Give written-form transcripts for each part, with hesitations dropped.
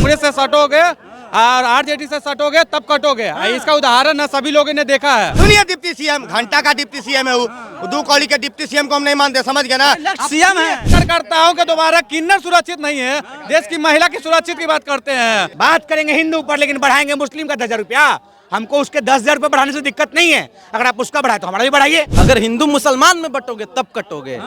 कांग्रेस से सटोगे और आरजेडी से सटोगे तब कटोगे। इसका उदाहरण है, सभी लोगों ने देखा है। दुनिया डिप्टी सीएम, घंटा का डिप्टी सीएम है वो, दो कौड़ी के डिप्टी सीएम को हम नहीं मानते, समझ गए ना। सीएम है, करताओं के दोबारा किन्नर सुरक्षित नहीं है, देश की महिला की सुरक्षित की बात करते हैं। बात करेंगे हिंदू पर, लेकिन बढ़ाएंगे मुस्लिम का 10,000 रुपया। हमको उसके 10,000 रुपये बढ़ाने से दिक्कत नहीं है, अगर आप उसका बढ़ाए तो हमारा भी बढ़ाइए। अगर हिंदू मुसलमान में बटोगे तब कटोगे,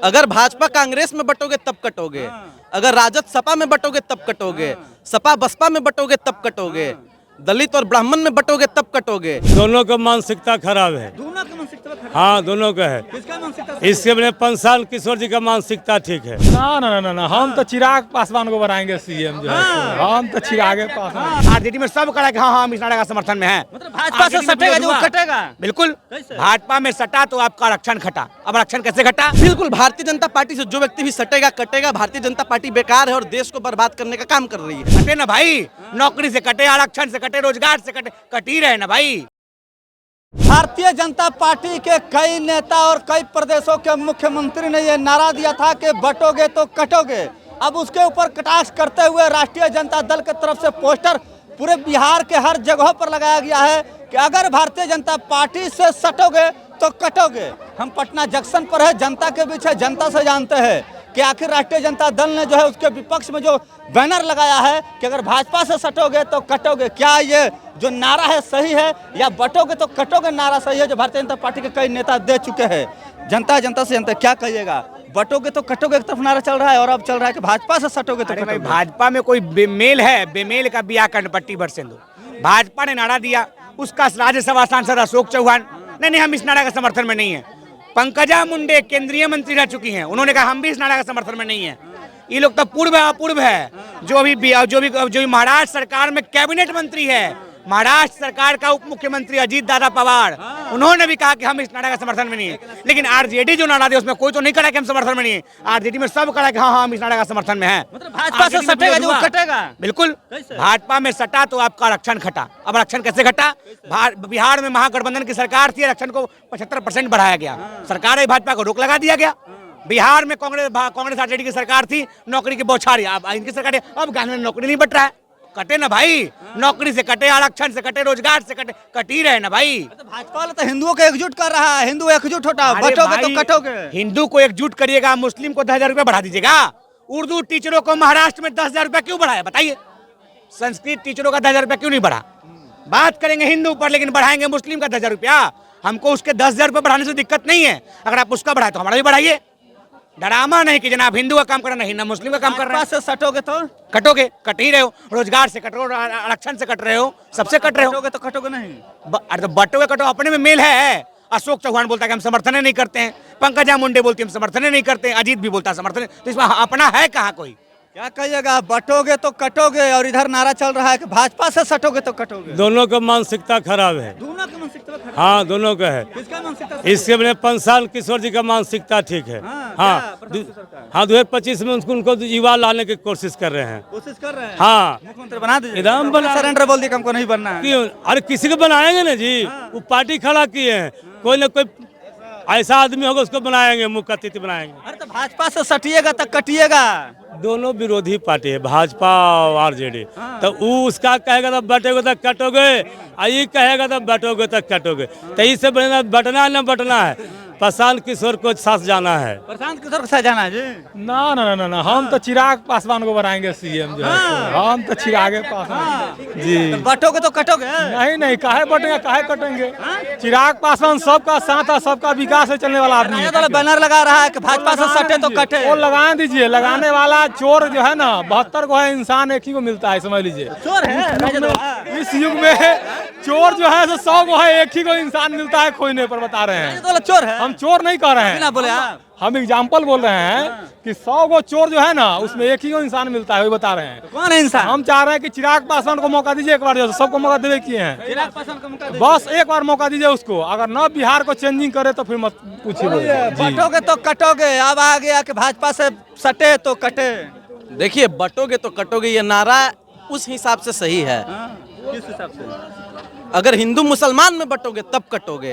अगर भाजपा कांग्रेस में बटोगे तब कटोगे, अगर राजद सपा में बटोगे तब कटोगे, सपा बसपा में बटोगे तब कटोगे, दलित और ब्राह्मण में बटोगे तब कटोगे। दोनों का मानसिकता खराब है। दोनों का मानसिकता खराब। हाँ, दोनों का है। किसका मानसिकता? इसके बने पंसाल किशोर जी का मानसिकता ठीक है। ना ना ना ना, हम तो चिराग पासवान को बनाएंगे सीएम जो है। हम तो चिराग पासवान। आरजेडी में सब करा कि हाँ हम इस नारा का समर्थन में है। मतलब भाजपा से सटेगा जो कटेगा। बिल्कुल, भाजपा में सटा तो आपका आरक्षण घटा। अब आरक्षण कैसे घटा? बिल्कुल, भारतीय जनता पार्टी से जो व्यक्ति भी सटेगा कटेगा। भारतीय जनता पार्टी बेकार है और देश को बर्बाद करने का काम कर रही है। कटे ना भाई, नौकरी से कटे, आरक्षण से कटे, रोजगार से कटे, कट ही रहे ना भाई। भारतीय जनता पार्टी के कई नेता और कई प्रदेशों के मुख्यमंत्री ने यह नारा दिया था कि बटोगे तो कटोगे। अब उसके ऊपर कटाक्ष करते हुए राष्ट्रीय जनता दल की तरफ से पोस्टर पूरे बिहार के हर जगहों पर लगाया गया है कि अगर भारतीय जनता पार्टी से सटोगे तो कटोगे। हम पटना जंक्शन पर है, जनता के बीच है, जनता से जानते हैं कि आखिर राष्ट्रीय जनता दल ने जो है उसके विपक्ष में जो बैनर लगाया है कि अगर भाजपा से सटोगे तो कटोगे, क्या ये जो नारा है सही है या बटोगे तो कटोगे नारा सही है जो भारतीय जनता पार्टी के कई नेता दे चुके हैं? जनता से जनता क्या कहिएगा? बटोगे तो कटोगे एक तरफ नारा चल रहा है और अब चल रहा है कि भाजपा से सटोगे तो कटोगे। भाजपा में कोई बेमेल है? बेमेल का बिया कर्णपट्टी बरसेंदु। भाजपा ने नारा दिया, उसका राज्यसभा सांसद अशोक चौहान नहीं हम इस नारा का समर्थन में नहीं है। पंकजा मुंडे केंद्रीय मंत्री रह चुकी हैं, उन्होंने कहा हम भी इस नारा का समर्थन में नहीं है। ये लोग तो पूर्व अपूर्व है। जो भी महाराष्ट्र सरकार में कैबिनेट मंत्री है, महाराष्ट्र सरकार का उप मुख्यमंत्री अजीत दादा पवार, उन्होंने भी कहा कि हम इस नारा का समर्थन में नहीं है। लेकिन आरजेडी जो नारा दिया उसमें कोई तो नहीं करा कि हम समर्थन में नहीं है। आरजेडी में सब करा कि हाँ हम इस नारा का समर्थन में है। मतलब भाजपा से सटेगा जो कटेगा। बिल्कुल, भाजपा में सटा तो आपका आरक्षण घटा। अब आरक्षण कैसे घटा? बिहार में महागठबंधन की सरकार थी, आरक्षण को 75% बढ़ाया गया। सरकार है, भाजपा को रोक लगा दिया गया। बिहार में कांग्रेस आरजेडी की सरकार थी, नौकरी की बौछारी। अब इनकी सरकार है, अब गांव में नौकरी नहीं बट रहा है। कटे ना भाई, नौकरी से कटे, आरक्षण से कटे, रोजगार से कटे, कट ही रहे ना भाई। तो भाजपा वाला तो हिंदुओं को एकजुट कर रहा है, हिंदू एकजुट होता, बटोगे तो कटोगे। हिंदू को एकजुट करिएगा, मुस्लिम को 10,000 रुपया बढ़ा दीजिएगा। उर्दू टीचरों को महाराष्ट्र में 10,000 रुपया क्यों बढ़ाया बताइए? संस्कृत टीचरों का 10,000 रुपया क्यों नहीं बढ़ा? बात करेंगे हिंदू पर, लेकिन बढ़ाएंगे मुस्लिम का 10,000 रुपया। हमको उसके 10,000 रुपये बढ़ाने से दिक्कत नहीं है, अगर आप उसका बढ़ाए तो हमारा भी बढ़ाइए। डरामा नहीं कि जनाब हिंदू का काम कर रहे हैं ना मुस्लिम का काम कर रहे हैं। से सटोगे तो कटोगे, कट ही रहे हो। रोजगार से कट रहे हो, आरक्षण से कट रहे हो, सबसे कट रहे हो। कटोगे तो कटोगे नहीं। अरे तो बटोगे कटो, अपने में मेल है। अशोक चौहान बोलता है कि हम समर्थन नहीं करते हैं, पंकजा मुंडे बोलती है हम समर्थन नहीं करते हैं, अजीत भी बोलता है समर्थन। तो इसमें अपना है कहाँ कोई? क्या कहिएगा? बटोगे तो कटोगे और इधर नारा चल रहा है कि भाजपा से सटोगे तो कटोगे। दोनों का मानसिकता खराब है। दोनों का मानसिकता खराब। हाँ, दोनों का है। किसका मानसिकता? इसके बने पंसाल किशोर जी का मानसिकता ठीक है। हाँ, 2025 में उनको युवा लाने की कोशिश कर रहे हैं। कोशिश कर रहे हैं। हाँ, मुख्यमंत्री बना दीजिए। एकदम बना। सरेंडर बोल दिया हमको नहीं बनना है। क्यों? अरे किसी को बनाएंगे ना जी, वो पार्टी खड़ा किए हैं, कोई ना कोई ऐसा आदमी होगा उसको बनाएंगे, मुख्य अतिथि बनाएंगे। अरे तो भाजपा से सटिएगा तो कटिएगा। दोनों विरोधी पार्टी है, भाजपा और आरजेडी। तो वो उसका कहेगा तो बटोगे तो कटोगे, और ये कहेगा तो बटोगे तो कटोगे। तो इससे बढ़िया बटना है ना बटना है। प्रशांत किशोर को साथ जाना है। प्रशांत किशोर को साथ जाना है जी। ना ना ना ना, हम तो चिराग पासवान को बनाएंगे सीएम जो है। हम तो चिराग पासवान जी। तो बटोगे तो कटोगे। नहीं नहीं, काहे बटेंगे, काहे कटेंगे? चिराग पासवान सबका साथ है, सबका विकास से चलने वाला आदमी है। बैनर लगा रहा है कि भाजपा से सटे तो कटे। वो लगा दीजिए, लगाने वाला चोर जो है ना 72 को है, इंसान एक ही को मिलता है, समझ लीजिए। चोर है इस युग में चोर जो है 100 को है, एक ही को इंसान मिलता है खोजने पर, बता रहे हैं। चोर है, हम चोर नहीं कह रहे हैं, बोले हम एग्जाम्पल बोल रहे हैं कि 100 को चोर जो है ना उसमें एक ही को इंसान मिलता है, वही बता रहे हैं। कौन है इंसान? हम चाह रहे हैं कि चिराग पासवान को मौका दीजिए एक बार, जो सबको मौका देवे किए हैं। चिराग पासवान को मौका बस एक बार मौका दीजिए उसको, अगर न बिहार को चेंजिंग करे तो फिर मत पूछिए। बटोगे तो कटोगे, अब आ गया कि भाजपा से सटे तो कटे। देखिए, बटोगे तो कटोगे ये नारा उस हिसाब से सही है। किस हिसाब से? अगर हिंदू मुसलमान में बटोगे तब कटोगे,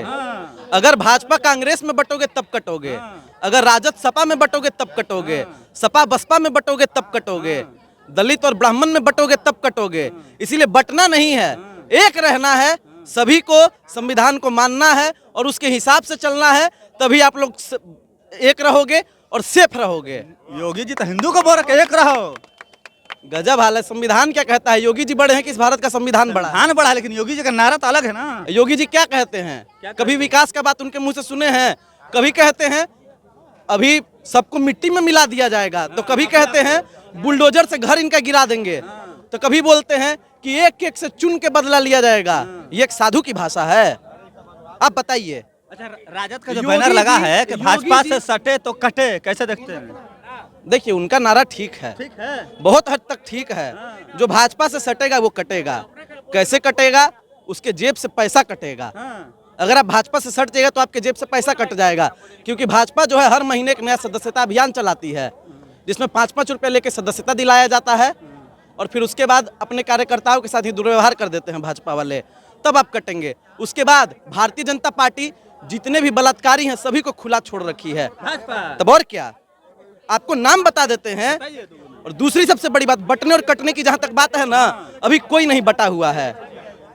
अगर भाजपा कांग्रेस में बटोगे तब कटोगे, अगर राजद सपा में बटोगे तब कटोगे, सपा बसपा में बटोगे तब कटोगे, दलित और ब्राह्मण में बटोगे तब कटोगे। इसीलिए बटना नहीं है, एक रहना है, सभी को संविधान को मानना है और उसके हिसाब से चलना है, तभी आप लोग एक रहोगे और सेफ रहोगे। योगी जी तो हिंदू को बोल रहे एक रहो। गजब हाल है। संविधान क्या कहता है? योगी जी बड़े हैं कि इस भारत का संविधान बड़ा है? संविधान बड़ा है, लेकिन योगी जी का नारा तो अलग है ना। योगी जी क्या कहते हैं? कभी विकास का बात उनके मुंह से सुने हैं? कभी कहते हैं अभी सबको मिट्टी में मिला दिया जाएगा, तो कभी कहते हैं बुलडोजर से घर इनका गिरा देंगे, तो कभी बोलते हैं कि एक एक से चुन के बदला लिया जाएगा। ये एक साधु की भाषा है? आप बताइए। अच्छा, राजद का जो बैनर लगा है कि भाजपा से सटे तो कटे, कैसे देखते हैं? देखिए, उनका नारा ठीक है, बहुत हद तक ठीक है। जो भाजपा से सटेगा वो कटेगा। कैसे कटेगा? उसके जेब से पैसा कटेगा। अगर आप भाजपा से सट जाएगा तो आपके जेब से पैसा कट जाएगा, क्योंकि भाजपा जो है हर महीने एक नया सदस्यता अभियान चलाती है, जिसमें 5-5 रुपये लेके सदस्यता दिलाया जाता है और फिर उसके बाद अपने कार्यकर्ताओं के साथ ही दुर्व्यवहार कर देते हैं भाजपा वाले, तब आप कटेंगे। उसके बाद भारतीय जनता पार्टी जितने भी बलात्कारी हैं सभी को खुला छोड़ रखी है, तब और क्या, आपको नाम बता देते हैं। और दूसरी सबसे बड़ी बात, बटने और कटने की जहां तक बात है ना, अभी कोई नहीं बटा हुआ है,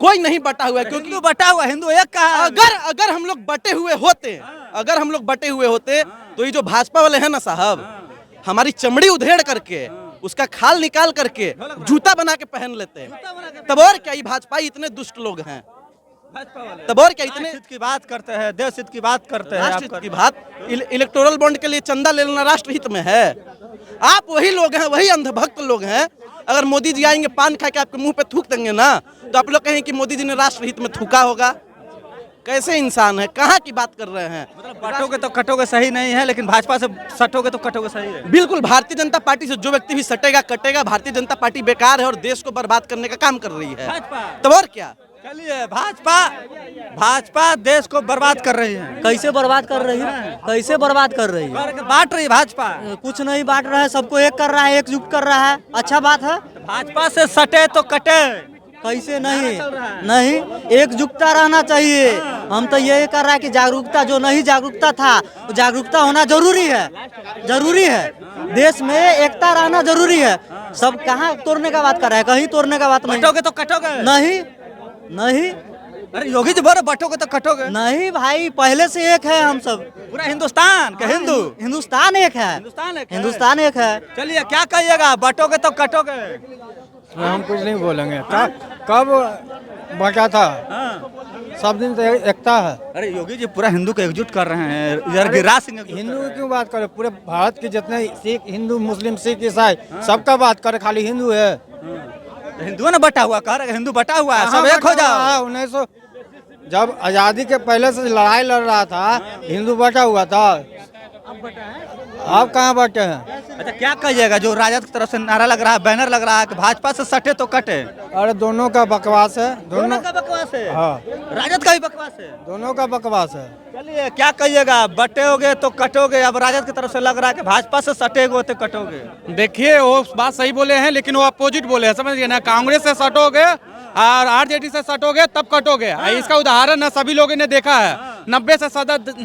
कोई नहीं बटा हुआ है, क्योंकि हिंदू बटा हुआ, हिंदू एक का है। अगर हम लोग बटे हुए होते, तो ये जो भाजपा वाले हैं ना साहब, हमारी चमड़ी उधेड़ करके उसका खाल निकाल करके जूता बना के पहन लेते हैं। तब और क्या, ये भाजपा इतने दुष्ट लोग हैं, तब और क्या इतने हित की बात करते हैं, देश हित की बात करते हैं। राष्ट्रहित की बात, इलेक्टोरल बॉन्ड के लिए चंदा ले लेना राष्ट्रहित में है? आप वही लोग हैं, वही अंधभक्त लोग हैं। अगर मोदी जी आएंगे पान खा के आपके मुंह पे थूक देंगे ना, तो आप लोग कहेंगे कि मोदी जी ने राष्ट्रहित में थूका होगा। कैसे इंसान है? कहाँ की बात कर रहे हैं? मतलब बटोगे तो कटोगे सही नहीं है, लेकिन भाजपा से सटोगे तो कटोगे सही है। बिल्कुल, भारतीय जनता पार्टी से जो व्यक्ति भी सटेगा कटेगा। भारतीय जनता पार्टी बेकार है और देश को बर्बाद करने का काम कर रही है, तब और क्या। चलिए, भाजपा देश को बर्बाद कर रही है। कैसे बर्बाद कर रही है? कैसे बर्बाद कर रही है? बांट रही है भाजपा। कुछ नहीं बांट रहा है, सबको एक कर रहा है, एकजुट कर रहा है। अच्छा बात है। भाजपा से सटे तो कटे, कैसे नहीं एकजुटता रहना चाहिए। हम तो यही कर रहा है कि जागरूकता, जो नहीं जागरूकता था वो जागरूकता होना जरूरी है। देश में एकता रहना जरूरी है। सब कहाँ तोड़ने का बात कर रहा है? कहीं तोड़ने का बात नहीं। बटोगे तो कटोगे नहीं। अरे योगी जी बोले बटोगे तो कटोगे। नहीं भाई, पहले से एक है हम सब, पूरा हिंदुस्तान के हिंदुस्तान एक है। हिंदुस्तान एक है। चलिए, क्या कहिएगा, बटोगे तो कटोगे? हम कुछ नहीं बोलेंगे। कब बचा था? सब दिन तो एकता है। अरे योगी जी पूरा हिंदू को एकजुट कर रहे हैं। इधर गिरिराज सिंह हिंदू की क्यों बात करे? पूरे भारत के जितने सिख, हिंदू, मुस्लिम, सिख, ईसाई सबका बात करे, खाली हिंदू है। हिंदुओं ने बटा हुआ, कह रहे हिंदू बटा हुआ है, सब एक हो जाओ। 1900 जब आजादी के पहले से लड़ाई लड़ रहा था, हिंदू बटा हुआ था। आप कहाँ बटे हैं? अच्छा, क्या कहिएगा जो राजद की तरफ से नारा लग रहा है, बैनर लग रहा है कि भाजपा से सटे तो कटे? अरे दोनों का बकवास है। दोनों का बकवास है। हाँ, राजद का भी बकवास है। दोनों का बकवास है। चलिए, क्या कहिएगा, बटेोगे तो कटोगे? अब राजद की तरफ से लग रहा है कि भाजपा से सटेगे तो कटोगे। देखिए, वो बात सही बोले हैं, लेकिन वो अपोजिट बोले हैं, समझिए ना। कांग्रेस से सटोगे और आरजेडी से सटोगे तब कटोगे। इसका उदाहरण ना सभी लोगों ने देखा है। 90 से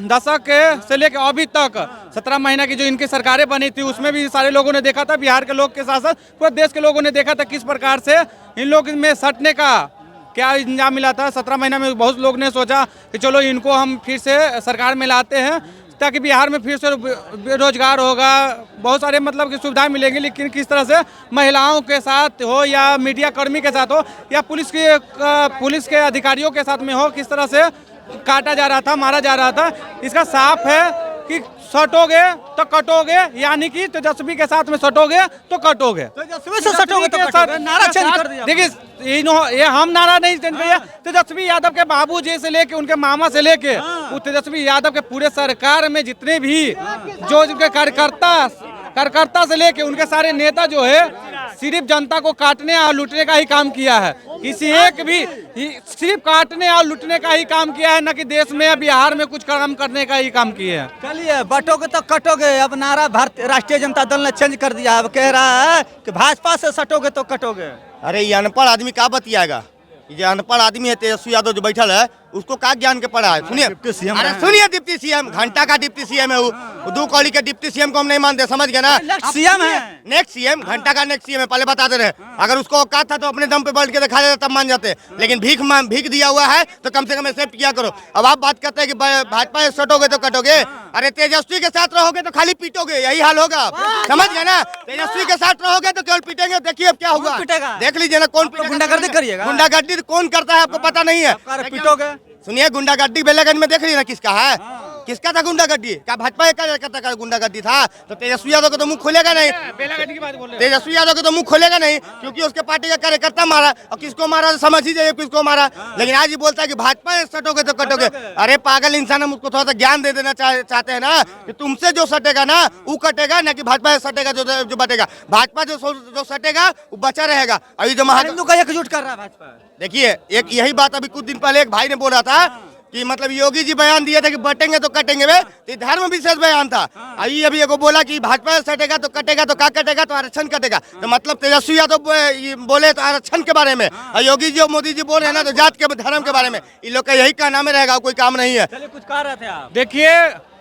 दशक से लेकर अभी तक 17 महीना की जो इनकी सरकारें बनी थी, उसमें भी सारे लोगों ने देखा था, बिहार के लोग के साथ साथ पूरे देश के लोगों ने देखा था किस प्रकार से इन लोग में सटने का क्या इंजाम मिला था। 17 महीना में बहुत लोग ने सोचा कि चलो इनको हम फिर से सरकार में लाते हैं, ताकि बिहार में फिर से बेरोजगार होगा, बहुत सारे मतलब की सुविधाएं मिलेंगी। लेकिन किस तरह से महिलाओं के साथ हो या मीडिया कर्मी के साथ हो या पुलिस के अधिकारियों के साथ में हो, किस तरह से काटा जा रहा था, मारा जा रहा था। इसका साफ है कि सटोगे तो कटोगे, यानी कि तेजस्वी के साथ में सटोगे तो कटोगे। तेजस्वी से सटोगे तो कटोगे। नारा चेंज कर दिया। देखिए, ये हम नारा नहीं चेंज किया। तेजस्वी यादव के बाबूजी से लेके उनके मामा से लेके वो तेजस्वी यादव के पूरे सरकार में जितने भी जो उनके कार्यकर्ता से लेके उनके सारे नेता जो है सिर्फ जनता को काटने और लूटने का ही काम किया है। किसी एक भी सिर्फ काटने और लूटने का ही काम किया है, न कि देश में या बिहार में कुछ काम करने का ही काम किए हैं। चलिए, बटोगे तो कटोगे। अब नारा भारतीय राष्ट्रीय जनता दल ने चेंज कर दिया। अब कह रहा है कि भाजपा से सटोगे तो कटोगे। अरे ये अनपढ़ आदमी क्या बतियाएगा? ये अनपढ़ आदमी है तेजस्वी यादव जो बैठल है, उसको क्या ज्ञान के पड़ा है? सुनिए, अरे सुनिए, डिप्टी सीएम, घंटा का डिप्टी सीएम है वो, 2 कौड़ी के डिप्टी सीएम को हम नहीं मानते, समझ गए ना? सीएम है, नेक्स्ट सीएम, घंटा का नेक्स्ट सीएम है, पहले बताते रहे। अगर उसको औकात था तो अपने दम पे बैठ के दिखा देता तब मान जाते, लेकिन भीख दिया हुआ है तो कम से कम एक्सेप्ट किया करो। अब आप बात करते हैं कि भाजपा से सटोगे तो कटोगे, अरे तेजस्वी के साथ रहोगे तो खाली पीटोगे, यही हाल होगा, समझ गए ना? तेजस्वी के साथ रहोगे तो केवल पीटेंगे, देखिए अब क्या होगा, देख लीजिए ना, कौन गुंडागर्दी करिएगा, गुंडागर्दी कौन करता है आपको पता नहीं है? पीटोगे। सुनिए, गुंडागर्दी बेलागंज में देख ली ना किसका है, किसका था गुंडागर्दी? क्या भाजपा का गुंडागर्दी था? तो तेजस्वी यादव को तो मुंह खोलेगा नहीं, बेलागंज की बात बोल रहे हैं। तेजस्वी यादव को तो मुंह खोलेगा नहीं, क्योंकि उसके पार्टी का कार्यकर्ता मारा, और किसको मारा तो समझ ही जाइए किसको मारा। लेकिन आज ही बोलता है कि भाजपा से सटोगे तो कटोगे। अरे पागल इंसान, हम उसको थोड़ा सा ज्ञान दे देना चाहते हैं ना, कि तुमसे जो सटेगा ना वो कटेगा, ना कि भाजपा से सटेगा जो बटेगा। भाजपा जो सटेगा वो बचा रहेगा। अभी जो हिंदू का एकजुट कर रहा है भाजपा। देखिए, एक यही बात अभी कुछ दिन पहले एक भाई ने बोला था कि मतलब योगी जी बयान दिए थे कि बटेंगे तो कटेंगे, वे तो धर्म विशेष बयान था। अभी एगो बोला कि भाजपा से सटेगा तो कटेगा, तो क्या कटेगा? तो आरक्षण कटेगा। तो मतलब तेजस्वी यादव बोले तो आरक्षण के बारे में, और योगी जी और मोदी जी बोल रहे हैं ना तो जात के धर्म के बारे में। इन लोग का यही कहना में रहेगा, कोई काम नहीं है। चलिए, कुछ कह रहे थे आप। देखिए,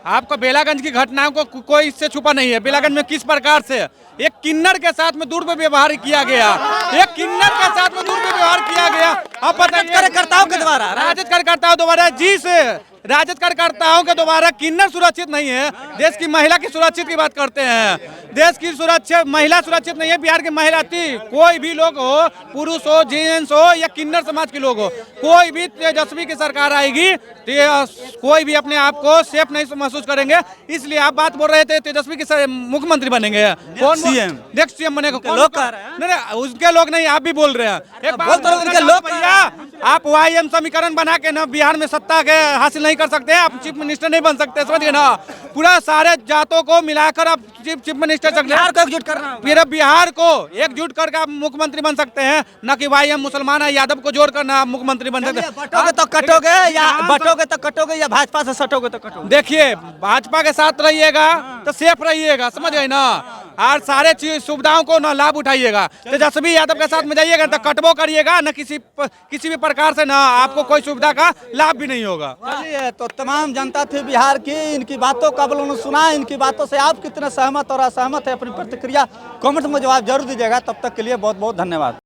आपको बेलागंज की घटनाओं को कोई इससे छुपा नहीं है। बेलागंज में किस प्रकार से एक किन्नर के साथ में दुर्व्यवहार किया गया, एक किन्नर के साथ में दुर्व्यवहार किया गया। अब पता कार्यकर्ताओं के द्वारा, राजद कार्यकर्ताओं द्वारा, जी से राजद कार्यकर्ताओं के द्वारा किन्नर सुरक्षित नहीं है। देश की महिला की सुरक्षित की बात करते हैं, देश की सुरक्षा, महिला सुरक्षित नहीं है। बिहार की महिला थी, कोई भी लोग हो, पुरुष हो, जेंट्स हो या किन्नर समाज के लोग हो, कोई भी तेजस्वी की सरकार आएगी तो कोई भी अपने आप को सेफ नहीं महसूस करेंगे। इसलिए आप बात बोल रहे थे तेजस्वी के मुख्यमंत्री बनेंगे, कौन सीएम, नेक्स्ट सीएम बनेगा, कौन लोग कह रहे हैं? नहीं, उसके लोग नहीं, आप भी बोल रहे हैं। एक बात उनके लोग भैया, आप YM समीकरण बना के ना बिहार में सत्ता के हासिल नहीं कर सकते, आप चीफ मिनिस्टर नहीं बन सकते, समझिए ना? पूरा सारे जातों को मिलाकर आप चीफ मिनिस्टर बिहार को एकजुट करना होगा। फिर बिहार को एकजुट करके आप मुख्यमंत्री बन सकते हैं, न कि YM मुसलमान है यादव को जोड़कर ना आप मुख्यमंत्री बन सकते हैं। बटोगे तो कटोगे या बटोगे तो कटोगे या भाजपा से सटोगे तो कटोगे। देखिए, भाजपा के साथ रहिएगा तो सेफ रहिएगा, समझ गए ना? और सारे चीज सुविधाओं को ना लाभ उठाइएगा। तेजस्वी यादव के साथ में जाइएगा तो कटबो करिएगा, न किसी भी प्रकार से ना आपको कोई सुविधा का लाभ भी नहीं होगा। चलिए, तो तमाम जनता थी बिहार की, इनकी बातों का अवलोकन सुना। इनकी बातों से आप कितने सहमत और असहमत है, अपनी प्रतिक्रिया कमेंट में जवाब जरूर दीजिएगा। तब तक के लिए बहुत बहुत धन्यवाद।